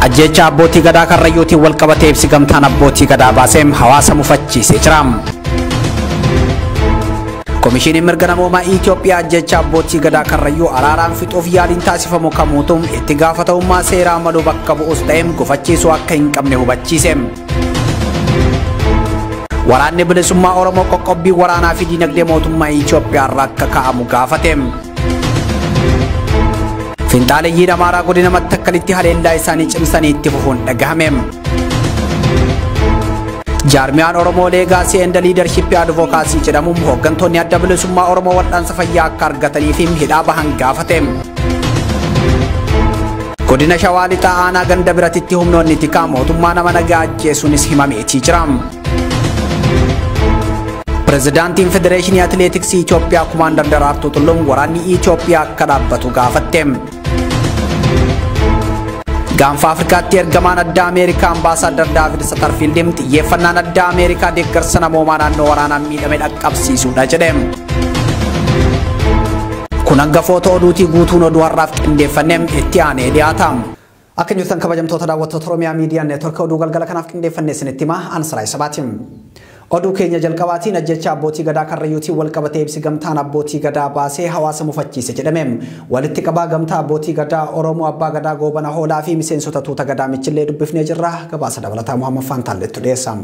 Ajjecha abbootii gadaa karrayyuutiin wal qabatee ibsi gamtaan abbootii gadaa baaseem hawaasa mufachiisee jira. Komishiiniin mirga namoomaa Itoophiyaa ajjecha abbootii gadaa karrayyuu araaraan fixuuf yaaliin taasifamu kamuutum itti gaafatamummaa seeraa malu bakka bu'us ta'eem gufachiisuu akka hin qabne hubachiise. Waraanni bilisummaa Oromoo qoqqobbii waraanaa fi diinagdee mootummaa Itoophiyaa irraa akka ka'amu gaafate. Finxaaleeyyiin Amaaraa godina Mattakkalitti haleellaa isaanii cimsanii itti fufuun dhagahame. Jaarmiyaan Oromoo Leegaasii and Leadership Advocacy jedhamuun hooggantoonni adda bilisummaa Oromoo wal'aansa fayyaa akka argataniif hidhaa bahan gaafate. Godina Shawaa Lixaa aanaa ganda biratitti humnoonni tikaa mootummaa nama nagaa ajjeesuunis himameetii jira. Pirezidaantiin Federeeshinii Atileetiksii Itoophiyaa Kumaandar Daraartuu Tulluun waraanni Itoophiyaa akka dhaabbatu gaafatte. Gaanfa Afrikaatti ergamaan adda Ameerikaa Ambaasaadar Daavid Satarfiildiin xiyyeeffannaan adda Ameerikaa deeggarsa namoomaa naannoo waraanaan miidhame dhaqqabsiisuudha jedhe. Kun hangafoota oduutii guutuun oduu har'aaf qindeeffanneem itti aanee dhiyaata. Akka jirtan kabajamtoota daawwattoota Oromiyaa Miidiyaa Neetwork oduu galgala kanaaf qindeeffannee isinitti himaa Ansaraay Sabaatiin. Oduu keenya jalqabaatiin ajjecha abbootii gadaa karrayyuutiin wal qabatee ibsi gamtaan abbootii gadaa baasee hawaasa mufachiise jedhameem. Walitti qabaa gamtaa abbootii gadaa Oromoo abbaa gadaa Goobana Hoolaa fi miseensota tuuta gadaa michillee dubbifnee jirra. Gabaasa dabalataa Muhammad Faantaalleetu dhiyeessa.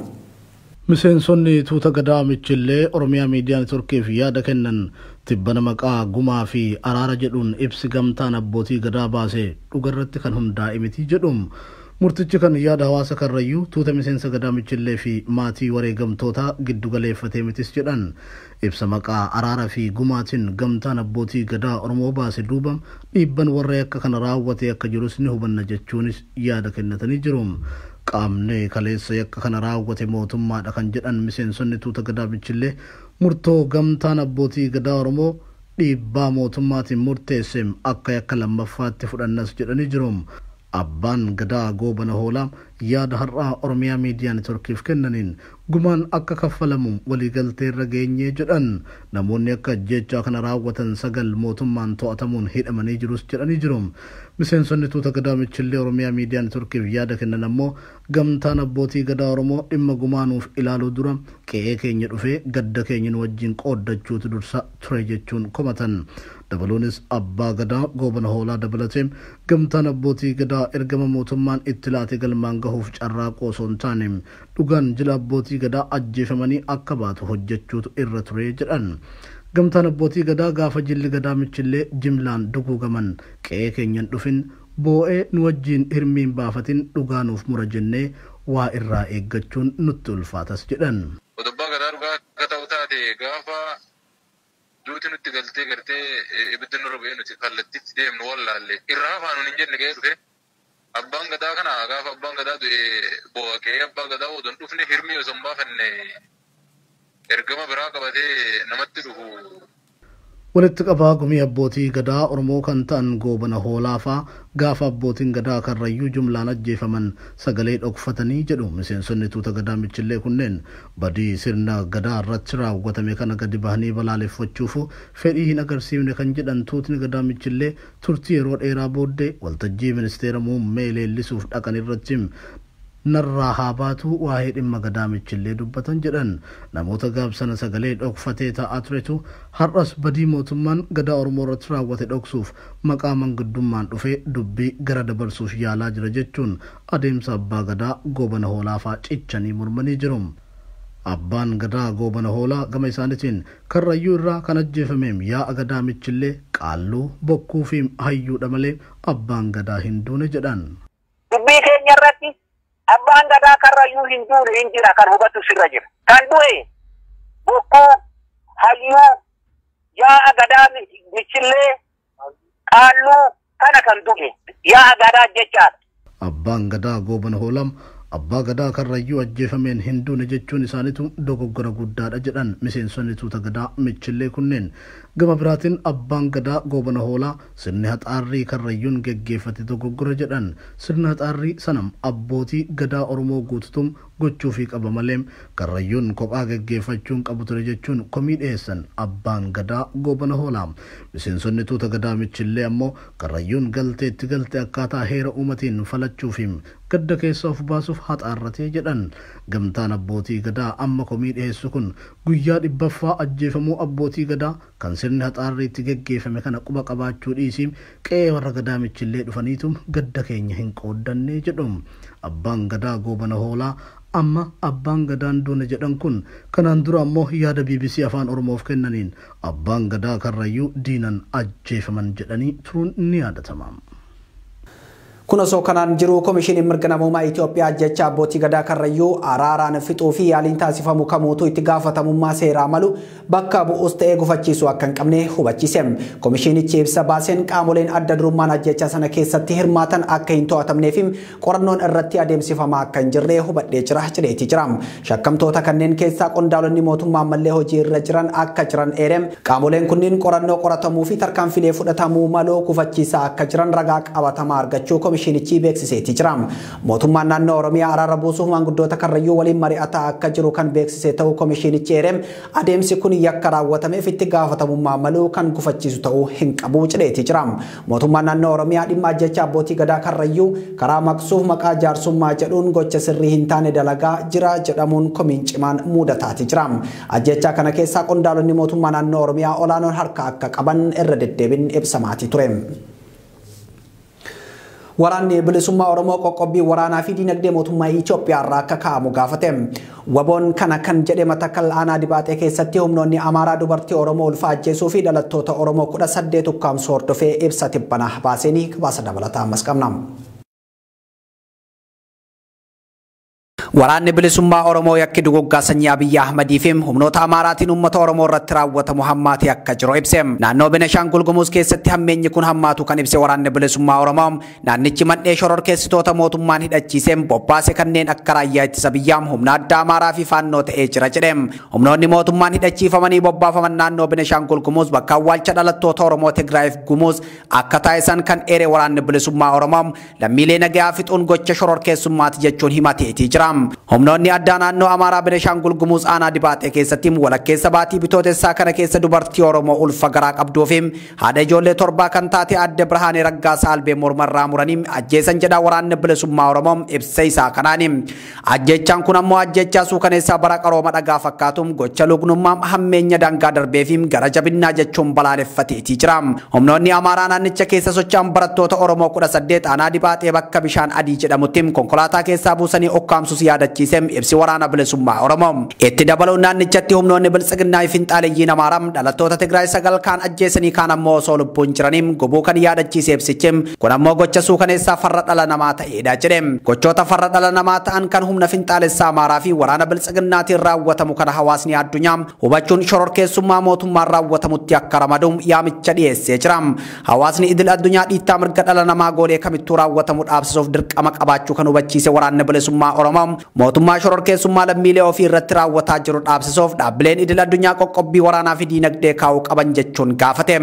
Miseensonni tuuta gadaa michillee Oromiyaa Miidiyaa Neetworkiif yaada kennan tibbana maqaa gumaa fi araara jedhuun ibsi gamtaan abbootii gadaa baasee dhugarratti kan hundaa'e miti jedhum. Murtichi kan yaada hawaasa karrayyuu tuuta miseensa gadaa michillee fi maatii wareegamtoota giddu galeeffatee mitis jedhan. Ibsa maqaa araara fi gumaatiin gamtaan abbootii gadaa Oromoo baase duuba dhiibban warra akka kana raawwate akka jirus ni hubanna jechuunis yaada kennatanii jiru. Qaamni kaleessa akka kana raawwate mootummaadha kan jedhan miseensonni tuuta gadaa michillee murtoo gamtaan abbootii gadaa Oromoo dhiibbaa mootummaatiin murteesseem akka lammaffaatti fudhannas jedhanii jiru. Abbaan gadaa Goobana Hoolaa yaada har'aa Oromiyaa Miidiyaa Neetworkiif kennaniin gumaan akka kaffalamu waliigaltee irra geenyee jedhan. Namoonni akka ajjechaa kana raawwatan 9 mootummaan to'atamuun hidhamanii jirus jedhanii jiru. Miseensonni tuuta gadaa michillee Oromiyaa Miidiyaa Neetworkiif yaada kennan ammoo gamtaan abbootii gadaa Oromoo dhimma gumaanuuf ilaaluu dura qe'ee keenya dhufee gadda keenya wajjin qooddachuutu dursa ture jechuun komatan. Dabaluunis abbaa gadaa Goobana Hoolaa dabalatee gamtaan abbootii gadaa ergama mootummaan itti laate galmaan gahuuf carraaqoo osoo hin taane dhugaan jila abbootii gadaa ajjeefamanii akka baatu hojjechuutu irra ture jedhan. Gamtaan abbootii gadaa gaafa jilli gadaa michillee jimlaan duguugaman qe'ee keenyan dhufin boo'ee nu wajjiin hirmiin baafatin dhugaanuuf mura jennee waa irraa eeggachuun nutti ulfaatas jedhan. Abbaa gadaa dhugaa akka ta'u taate gaafa duuti nutti galtee gartee ibidda nurra bu'ee nuti kallattiitti deemnu wallaalle irraa afaanuun hin jenne ga'ee dhufe abbaan gadaa kana gaafa abbaan gadaa du'e boo'aqee abbaa gadaa odoon dhufne hirmii osoo hin baafanne ergama biraa qabatee namatti dhufu. Walitti qabaa gumii abbootii gadaa Oromoo kan ta'an Goobana Hoolaa fa'aa gaafa abbootiin gadaa karrayyuu jumlaan ajjeefaman sagalee dhokfatanii jedhu miseensonni tuuta gadaa michillee kunneen badii sirna gadaa irratti raawwatame kana gadi bahanii balaaleffachuuf fedhii hin agarsiifne kan jedhan tuutni gadaa michillee turtii yeroo dheeraa booddee waltajjii ministeera muummee leellisuuf dhaqan irratti narraa haa baatu waa'ee dhimma gadaa michillee dubbatan jedhan. Namoota gaabsana sagalee dhokfatee ta'aa turetu har'as badii mootummaan gadaa Oromoo irratti raawwate dhoksuuf maqaa manguddummaan dhufee dubbii gara dabarsuuf yaalaa jira jechuun adeemsa abbaa gadaa Goobana Hoolaa fa'aa cichanii mormanii jiru. Abbaan gadaa Goobana Hoolaa gama isaaniitiin karrayyuu irraa kan ajjeefameem yaa'a gadaa michillee qaalluu bokkuu fi hayyuudha malee abbaan gadaa hin duune jedhan. Dubbii keenya irratti abbaan gadaa karrayyuu hin duune hin jira kan hubatu sirra jira. Kan du'e bokkuu hayyuu yaa'a gadaa michillee qaalluu kana kan du'e yaa'a gadaa jechaadha. Abbaan gadaa Goobana Hoolaa abbaa gadaa karrayyuu ajjeefameen hin duune jechuun isaaniitu dogoggora guddaadha jedhan miseensonni tuuta gadaa michillee kunneen. Gama biraatiin abbaan gadaa goobana hoolaa sirni haxaarrii karrayyuun geggeeffate dogoggora jedhan sirna haxaarrii sanam abbootii gadaa Oromoo guututum gochuu fi qaba malee karrayyuun kophaa geggeeffachuun qabu ture jechuun komii dhiyeessan abbaan gadaa goobana hoolaa. Miseensonni tuuta gadaa michillee ammoo karrayyuun galteetti galte akkaataa heera uumatiin falachuu fi gadda keessa of baasuuf haxaarratee jedhan. Gamtaan abbootii gadaa amma komii dhiyeessu kun guyyaa 100ffaa ajjeefamuu abbootii gadaa kan sirni haxaarriitti geggeeffame kana quba qabaachuu dhiisii qe'ee warra gadaa michillee dhufaniitum gadda keenya hin qooddanne jedhu. Abbaan gadaa goobana hoolaa amma abbaan gadaan duuna jedhan kun kanaan dura ammoo yaada BBC afaan Oromoof kennaniin abbaan gadaa karrayyuu diinan ajjeefaman jedhanii turuun ni yaadatama. Kun osoo kanaan jiru Komishinii Mirga Namummaa Itoophiyaa jecha abbootii gadaa karrayyuu araaraan fixuu fi yaaliin taasifamu kamuutu itti gaafatamummaa seeraa malu bakka bu'uus ta'ee gufachiisuu akka hin qabne hubachiise. Komishinichi ibsa baaseen qaamoleen adda durummaan ajjecha sana keessatti hirmaatan akka hin to'atamnee fi qorannoon irratti adeemsifamaa akka hin jirre hubadhee jira jedheeti jira. Shakkamtoota kanneen keessaa qondaalonni mootummaa ammallee hojii irra jiran akka jiran eerem. Qaamoleen kunniin qorannoo qoratamuu fi tarkaanfilee fudhatamuu maloo gufachiisaa akka jiran ragaa qabatamaa argachuu komishinichi beeksiseeti jira. Mootummaan naannoo Oromiyaa araara buusuuf maanguddoota karrayyuu waliin mari'ataa akka jiru kan beeksise ta'uu komishinichi eerem. Adeemsi kun yakka raawwatameef itti gaafatamummaa maluu kan gufachiisu ta'uu hin qabu jedheeti jira. Mootummaan naannoo Oromiyaa dhimma ajjecha abbootii gadaa karrayyuu karaa maqsuuf maqaa jaarsummaa jedhuun gocha sirrii hin taane dalagaa jira jedhamuun komiin cimaan mudataati jira. Ajjecha kana keessaa qondaalonni mootummaa naannoo Oromiyaa olaanoon harka akka qaban irra deddeebiin ibsamaati ture. Waraanni bilisummaa Oromoo qoqqobbii waraanaa fi diinagdee mootummaa Itoophiyaa irraa akka ka'amu gaafate. Waboon kana kan jedhe Matakkal aanaa Dibaaxee keessatti humnoonni Amaaraa dubartii Oromoo ulfa ajjeesuu fi dhalattoota Oromoo 18 ukkaamsuu hordofee ibsa tibbana baaseenii baasa dabalataa ammas qabna. Waraanni bilisummaa Oromoo yakki duguggaa sanyii Abiyyi Ahmadii fi humnoota Amaaraatiin uummata Oromoo irratti raawwatamu hammaatee akka jiru ibse. Naannoo Beneshaangul Gumuz keessatti hammeenyi kun hammaatu kan ibse waraanni bilisummaa Oromoo naannichi mandhee shororkeessitoota mootummaan hidhachiiseen bobbaase kanneen akka raayyaa ittisa biyyaa humna addaa Amaaraa fi faannoo ta'ee jira jedhe. Humnoonni mootummaan hidhachiifamanii bobbaafaman naannoo Beneshaangul Gumuz bakka awwaalcha dhalattoota Oromoo Tigraayiif Gumuz akka taasisan kan eere waraanni bilisummaa Oromoo lammiilee nagaa fixuun gocha shororkeessummaati jechuun himateetii jira. Humnoonni addaa naannoo Amaaraa Beneshaangul Gumuz aanaa Dibaaxee keessatti walakkeessa baatii bitootessaa kana keessa dubartii Oromoo ulfa garaa qabduu fi haadha ijoollee torbaa kan taate Aadde Birhaanee Raggaasaa albee mormarraa muranii ajjeesan jedha waraanni bilisummaa Oromoo ibsa isaa kanaani. Ajjechaan kun ammoo ajjechaa suukaneessaa bara qarooma dhagaa fakkaatuun gocha lugnummaa hammeenya daangaa darbee fi gara jabinnaa jechuun balaaleffateetii jira. Humnoonni Amaaraa naannicha keessa socho'an barattoota Oromoo 18 aanaa Dibaaxee bakka bishaan adii jedhamutti konkolaataa keessaa buusanii okkaamsus yaadachiisem ibsi waraana bilisummaa Oromoo. Itti dabaluun naannichatti humnoonni biltsiginnaa finxaaleyyiin Amaaraa dhalattoota Tigraay 9 kaan ajjeesanii kaan ammoo osoo lubbuun jiraniin gubuu kan yaadachiise ibsichim kun ammoo gocha suukaneessaa farra dhala namaa ta'eedha jedhe. Gochoota farra dhala namaa ta'an kan humna finxaalessaa Amaaraa fi waraana biltsiginnaatiin raawwatamu kana hawaasni addunyaa hubachuun shororkeessummaa mootummaan raawwatamutti akka ramadu yaamicha dhiyeessee jira. Hawaasni idil addunyaa dhiittaa mirga dhala namaa goolee kamittuu raawwatamu dhaabsisuuf dirqama qabaachuu kan hubachiise waraanni bilisummaa Oromoo mootummaa shororkeessummaa lammiilee ofii irratti raawwataa jiru dhaabsisuuf dhaabbileen idil addunyaa qoqqobbii waraanaa fi diinagdee kaa'uu qaban jechuun gaafate.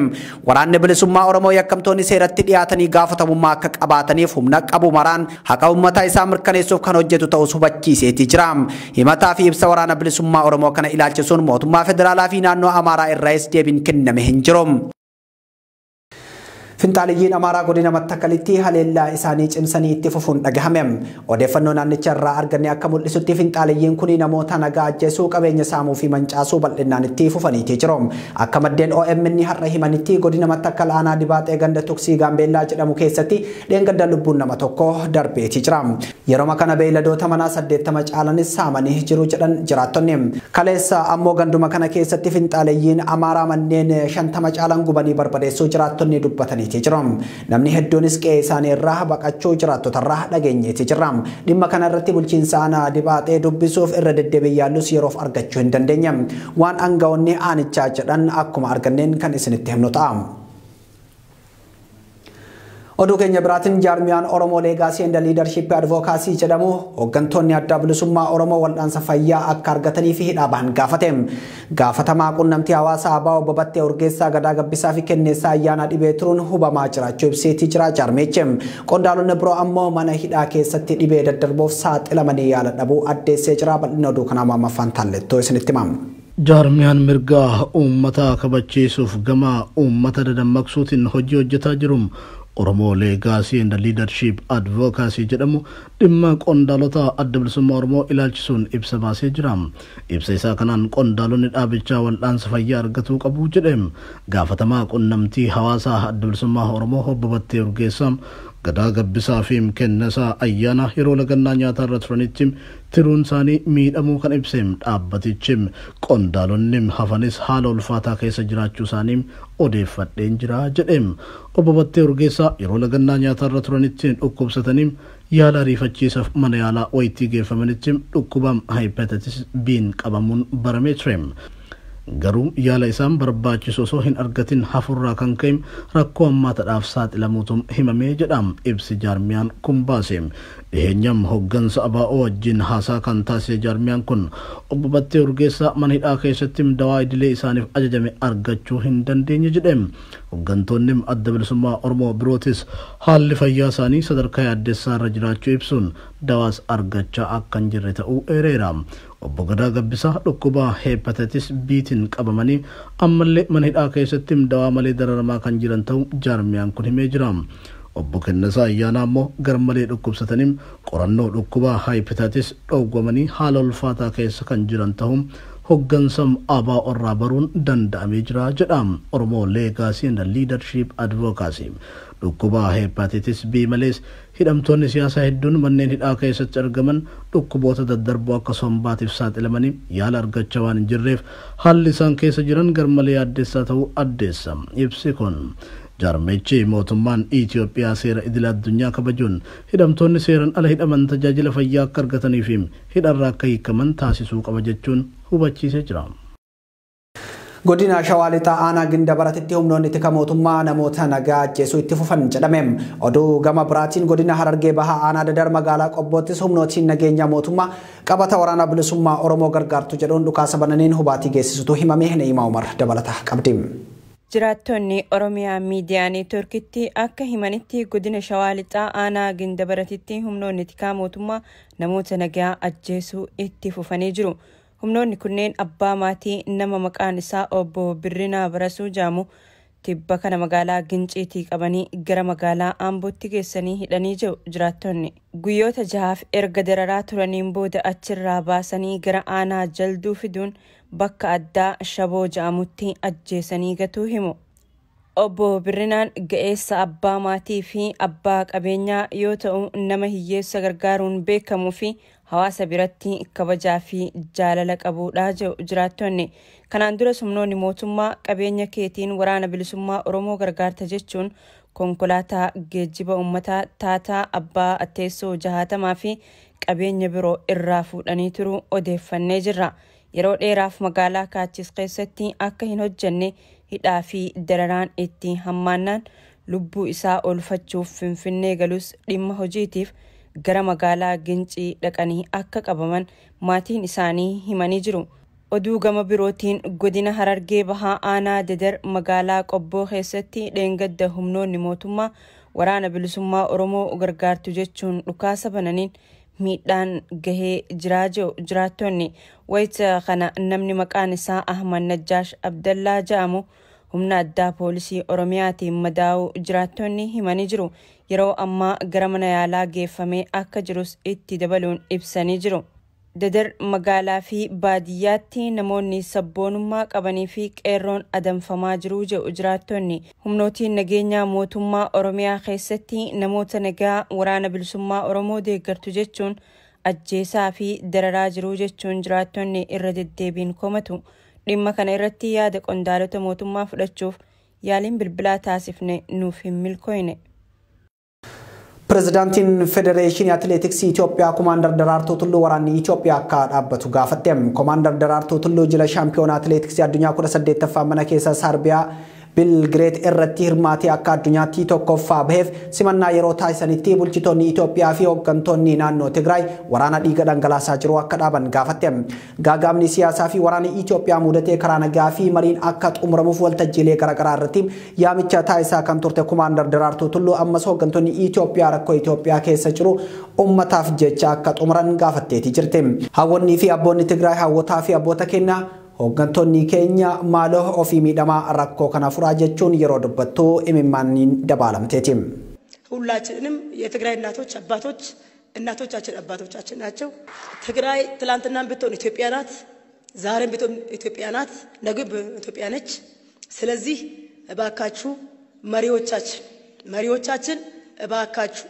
Waraanni bilisummaa Oromoo yakkamtoonni seeratti dhiyaatanii gaafatamummaa akka qabaataniif humna qabu maraan haqa uummataa isaa mirkaneessuuf kan hojjetu ta'us hubachiiseetii jira. Himataa fi ibsa waraana bilisummaa Oromoo kana ilaalchisuun mootummaa federaalaa fi naannoo Amaaraa irraas deebiin kenname hin jiru. Finxaaliyyiin Amaaraa godina Mattakkalitti haleellaa isaanii cimsanii itti fufuun dhagahame. Odeeffannoo naannicha irraa arganne akka mul'isutti finxaaliyyiin kun namoota nagaa ajjeesuu qabeenya saamuu fi mancaasuu bal'inaan itti fufaniitii jiru. Akka maddeen OMN har'a himanitti godina Mattakkal aanaa Dibaaxee ganda Tuksii Gaambeellaa jedhamu keessatti dheengadda lubbuun nama tokko darbeetii jira. Yeroo kana beeyladoota manaa 80 caalanis saamanii jiru jedhan jiraattonni. Kaleessa ammoo ganduma kana keessatti finxaaliyyiin Amaaraa manneen 50 caalan gubanii barbadeessuu jiraattonni dubbatanii namni hedduunis qe'ee isaanii irraa baqachuu jiraattota irraa dhageenyeeti jirra. Dhimma kana irratti bulchiinsa aanaa Dibaaxee dubbisuuf irra deddeebiin yaallus yeroof argachuu hin dandeenye. Waan aangawoonni aanichaa jedhan akkuma arganneen kan isinitti himnu ta'a. Oduu keenya biraatiin jaarmiyaan Oromoo Leegaasii and Leadership Advocacy jedhamu hooggantoonni adda bilisummaa Oromoo wal'aansa fayyaa akka argatanii fi hidhaa bahan gaafate. Gaafatamaa quunnamtii hawaasaa Abaa Obbo Battee Urgeessaa Gadaa Gabbisaa fi Kenneessaa ayyaana dhibee turuun hubamaa jiraachuu ibseetii jira jaarmichi. Qondaalonni biroo ammoo mana hidhaa keessatti dhibee daddarbuuf saaxilamanii yaala dhabuu addeessee jira. Bal'ina oduu kanaa Maammaffaan Taallettoo isinitti himama. Jaarmiyaan mirgaa uummata kabachiisuuf gama uummata dadammaqsuutiin hojii hojjetaa jiru. Oromoo Leegaasii and Leadership Advocacy jedhamu dhimma qondaalota adda bilisummaa Oromoo ilaalchisuun ibsa baasee jira. Ibsa isaa kanaan qondaalonni dhaabichaa wal'aansa fayyaa argatuu qabu jedhe. Gaafatamaa quunnamtii hawaasaa adda bilisummaa Oromoo Obbo Battee Urgeessaa Gadaa Gabbisaa fi Kenneessaa ayyaana yeroo lagannaa nyaataa irra turanitti tiruun isaanii miidhamuu kan ibse. Dhaabbatichi qondaalonni hafanis haala ulfaataa keessa jiraachuu isaanii odeeffadheen jira jedhe. Obbo Battee Urgeessaa yeroo lagannaa nyaataa irra turanitti dhukkubsatanii yaala ariifachiisaaf mana yaalaa wayitii geeffamanitti dhukkuba hepatitis B'n qabamuun baramee ture. Garuu yaala isaan barbaachisu osoo hin argatin hafurraa kan ka'e rakkoo hammaataadhaaf saaxilamuutu himamee jedha ibsi jaarmiyaan kun baase. Dhiheenyam hoggansa ABO wajjin haasaa kan taasise jaarmiyaan kun Obbo Battee Urgeessaa mana hidhaa keessatti dawaa idilee isaaniif ajajame argachuu hin dandeenye jedhe. Hoggantoonni adda bilisummaa Oromoo birootis haalli fayyaa isaanii sadarkaa yaaddessaa irra jiraachuu ibsuun dawaas argachaa akka hin jirre ta'uu eereera. Obbo Gadaa Gabbisaa dhukkuba hepatitis B'tiin qabamanii ammallee mana hidhaa keessatti dawaa malee dararamaa kan jiran ta'uu jaarmiyaan kun himee jira. Obbo Kenneessaa ayyaana ammoo garmalee dhukkubsatanii qorannoo dhukkuba hepatitis dhoowwamanii haala ulfaataa keessa kan jiran ta'uu hoggansam ABO irraa baruun danda'amee jira jedha Oromoo Leegaasii and Leadership Advocacy. Dhukkuba hepatitis B malees hidhamtoonni siyaasaa hedduun manneen hidhaa keessatti argaman dhukkuboota daddarboo akka sombaatiif saaxilamanii yaala argachaa waan hin jirreef haalli isaan keessa jiran garmalee yaaddessaa ta'uu addeessa. Ibsi kun jaarmichi mootummaan Itoophiyaa seera idil addunyaa kabajuun hidhamtoonni seeran ala hidhaman tajaajila fayyaa akka argatanii fi hidharraa akka hiikaman taasisuu qaba jechuun hubachiisee jira. Godina Shawaa Lixaa aanaa Gindabaratitti humnoonni tika mootummaa namoota nagaa ajjeesuu itti fufan jedhame. Oduu gama biraatiin godina Harargee Bahaa aanaa Dadar magaalaa Qobboottis humnootiin nageenya mootummaa qabata waraana bilisummaa Oromoo gargaartu jedhuun dhukaasa bananiin hubaatii geessisutu himame. Neeyimaa Umar dabalata qabdi. Jiraattonni Oromiyaa miidiyaa neetworkitti akka himanitti godina Shawaa Lixaa aanaa Gindabaratitti humnoonni tika mootummaa namoota nagaa ajjeesuu itti fufanii jiru. Humnoonni kunneen abbaa maatii nama maqaan isaa Obbo Birrinaa Barasuu jaamu tibba kana magaalaa Ginciitii qabanii gara magaalaa Ambootti geessanii hidhanii jiru. Jiraattonni guyyoota 6 erga dararaa turaniin booda achirraa baasanii gara aanaa Jalduu fiduun bakka addaa Shaboo jaamutti ajjeesanii gatuu himu. Obbo Birrinaan ga'eessa abbaa maatii fi abbaa qabeenyaa yoo ta'u nama hiyyeessa gargaaruun beekamuu fi hawaasa biratti kabajaa fi jaalala qabuudha jedhu jiraattonni. Kanaan dura humnoonni mootummaa qabeenya keetiin waraana bilisummaa Oromoo gargaarta jechuun konkolaataa geejjiba uummataa taataa abbaa teessoo 60 fi qabeenya biroo irraa fuudhanii turuu odeeffannee jirra. Yeroo dheeraaf magaalaa Kaachis keessatti akka hin hojjenne hidhaa fi dararaan itti hammaannaan lubbuu isaa oolfachuuf Finfinnee galus dhimma hojiitiif gara magaalaa Gincii dhaqanii akka qabaman maatiin isaanii himanii jiru. Oduu gama birootiin godina Harargee Bahaa aanaa Dadar magaalaa Qobboo keessatti dheengadda humnoonni mootummaa waraana bilisummaa Oromoo gargaartu jechuun dhukaasa bananiin miidhaan gahee jiraa jiru. Jiraattonni wayita kana namni maqaan isaa Ahmad Najjaash Abdallaa jedhamu humna addaa poolisii Oromiyaatiin madaa'uu jiraattonni himanii jiru. Yeroo ammaa gara mana yaalaa geeffamee akka jirus itti dabaluun ibsanii jiru. Dadar magaalaa fi baadiyyaatti namoonni sabboonummaa qabanii fi qeerroon adamfamaa jiru jedhu jiraattonni. Humnootiin nageenyaa mootummaa Oromiyaa keessatti namoota nagaa waraana bilisummaa Oromoo deeggartu jechuun ajjeesaa fi dararaa jiru jechuun jiraattonni irra deddeebiin komatu. Dhimma kana irratti yaada qondaalota mootummaa fudhachuuf yaaliin bilbilaa taasifne nuuf hin milkooyne. Pirezidaantiin Federeeshinii Atileetiksii Itoophiyaa Komaandar Daraartuu Tulluu waraanni Itoophiyaa akka dhaabbatu gaafatte. Komaandar Daraartuu Tulluu jila shaampiyoona atileetiksii addunyaa 18ffaa mana keessa Sarbiyaa Belgrade irratti hirmaatee akka addunyaatti tokkoffaa baheef simannaa yeroo taasisanitti bulchitoonni Itoophiyaa fi hooggantoonni naannoo Tigraay waraana dhiiga dhangalaasaa jiru akka dhaaban gaafatte. Gaagaamni siyaasaa fi waraana Itoophiyaa mudatee karaa nagaa fi mariin akka xumuramuuf waltajjiilee garaagaraa irratti yaamicha taasisaa kan turte Kumaandar Daraartuu Tulluu ammas hooggantoonni Itoophiyaa rakkoo Itoophiyaa keessa jiru ummataaf jecha akka xumuran gaafatteeti jirti. Hawwonni fi abboonni Tigraay hawwotaa fi abboota keenya hooggantoonni keenya maaloo ofii miidhamaa rakkoo kana furaa jechuun yeroo dubbattu imimmaaniin dabalamteeti. ሁላችንም የትግራይ እናቶች አባቶች እናቶቻችን አባቶቻችን ናቸው። ትግራይ ትላንትናም ብትሆን ኢትዮጵያ ናት፣ ዛሬም ብትሆን ኢትዮጵያ ናት፣ ነገም ኢትዮጵያ ነች። ስለዚህ እባካችሁ መሪዎቻችን እባካችሁ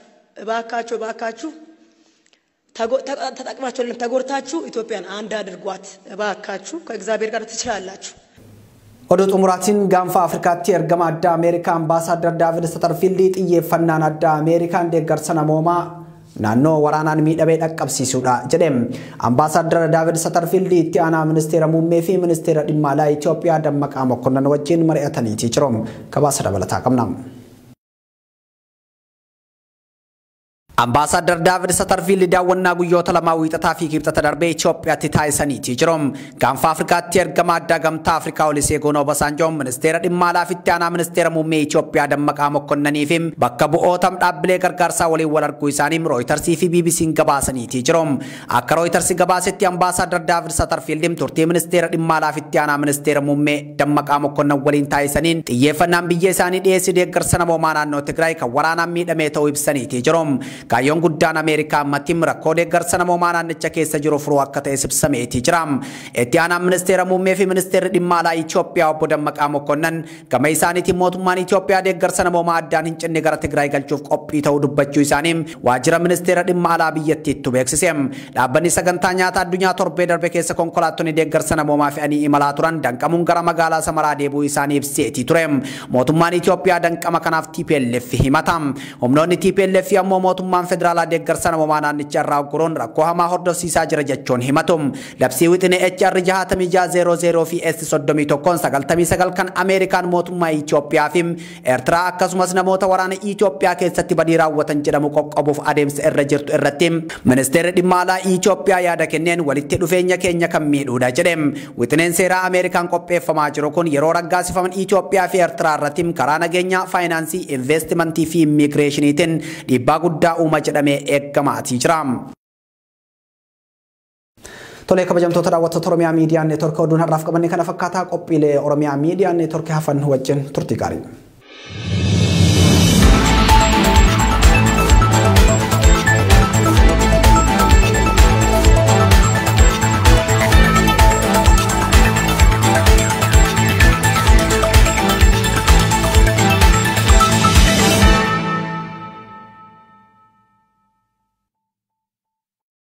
ተጠቅማችሁ ተጎርታችሁ ኢትዮጵያን አንድ አድርጓት እባካችሁ ከእግዚአብሔር ጋር ትችላላችሁ። ወደ ጡሙራቲን ጋንፋ አፍሪካቲ እርገማ አዳ አሜሪካ አምባሳደር ዳቪድ ሰተርፊልድ ጥየፈናን አዳ አሜሪካን ደገርሰና ሞማ ናኖ ወራናን ሚደበ ደቀብሲሱዳ ጀደም አምባሳደር ዳቪድ ሰተርፊልድ ኢትዮጵያና ሚኒስቴር ሙሜፊ ሚኒስቴር ዲማላ ኢትዮጵያ ደመቃ መኮንን ወጂን መሪአተኒ ቲችሮም ከባሰ ደበለታ ቀምናም Ambassador David Satterfield daawwannaa guyyoota lamaa wiixataa fi kibxata darbee Itoophiyaatti taasisaniiti jirum. Gaanfa Afrikaatti ergama addaa gamtaa Afrikaa Olusegun Obasanjoon ministeera dhimma alaa fi itti aanaa ministeera muummee Itoophiyaa Dammaqaa Mokkonnanii fi bakka bu'ootam dhaabbilee gargaarsaa waliin wal arguu isaanii Reuters fi BBC'n gabaasaniiti jirum. Akka Reuters gabaasetti Ambassador David Satterfield turtii ministeera dhimma alaa fi itti aanaa ministeera muummee Dammaqaa Mokkonnan waliin taasisaniin xiyyeeffannaan biyya isaanii dhiyeessii deeggarsa namoomaa naannoo Tigraay kan waraanaan miidhamee ta'uu ibsaniiti jirum. Kaayyoon guddaan Ameerikaa ammattiin rakkoo deeggarsa namoomaa naannicha keessa jiru furuu akka ta'e ibsameeti jira. Itti aanaan ministeera muummee fi ministeerri dhimma alaa Itoophiyaa obbo Dammaqaa Mokkonnan gama isaaniitiin mootummaan Itoophiyaa deeggarsa namoomaa addaan hin cinne gara Tigraay galchuuf qophii ta'uu dubbachuu isaanii waajjira ministeera dhimma alaa biyyattiitti beeksise. Dhaabbanni sagantaa nyaataa addunyaa torbee darbe keessa konkolaattonni deeggarsa namoomaa fe'anii imalaa turan danqamuun gara magaalaa Samaraa deebi'uu isaanii ibseeti ture. Mootummaan Itoophiyaa danqama kanaaf TPLF himata. Humnoonni TPLF ammoo mootummaan federaalaa deeggarsa namoomaa naannicha irraa uguruun rakkoo hamaa hordofsiisaa jira jechuun himatum. Labsii wixinee HR 6600 fi S3199 kan Ameerikaan mootummaa Itoophiyaa fi Eertiraa akkasumas namoota waraana Itoophiyaa keessatti badii raawwatan jedhamu qoqqobuuf adeemsa irra jirtu irratti ministeerri dhimma alaa Itoophiyaa yaada kenneen walitti dhufeenya keenya kan miidhuudha jedhe. Wixineen seeraa Ameerikaan qopheeffamaa jiru kun yeroo raggaasifaman Itoophiyaa fi Eertiraa irratti karaa nageenyaa, faayinaansii, investimentii fi immigireeshiniitiin dhiibbaa guddaa uuma jedhamee eeggamaati jira. Tolee kabajamtoota daawwattoota Oromiyaa Miidiyaa Neetwork oduun har'aaf qabanne kana fakkaataa qophiilee Oromiyaa Miidiyaa Neetwork hafan wajjin turtii gaarii.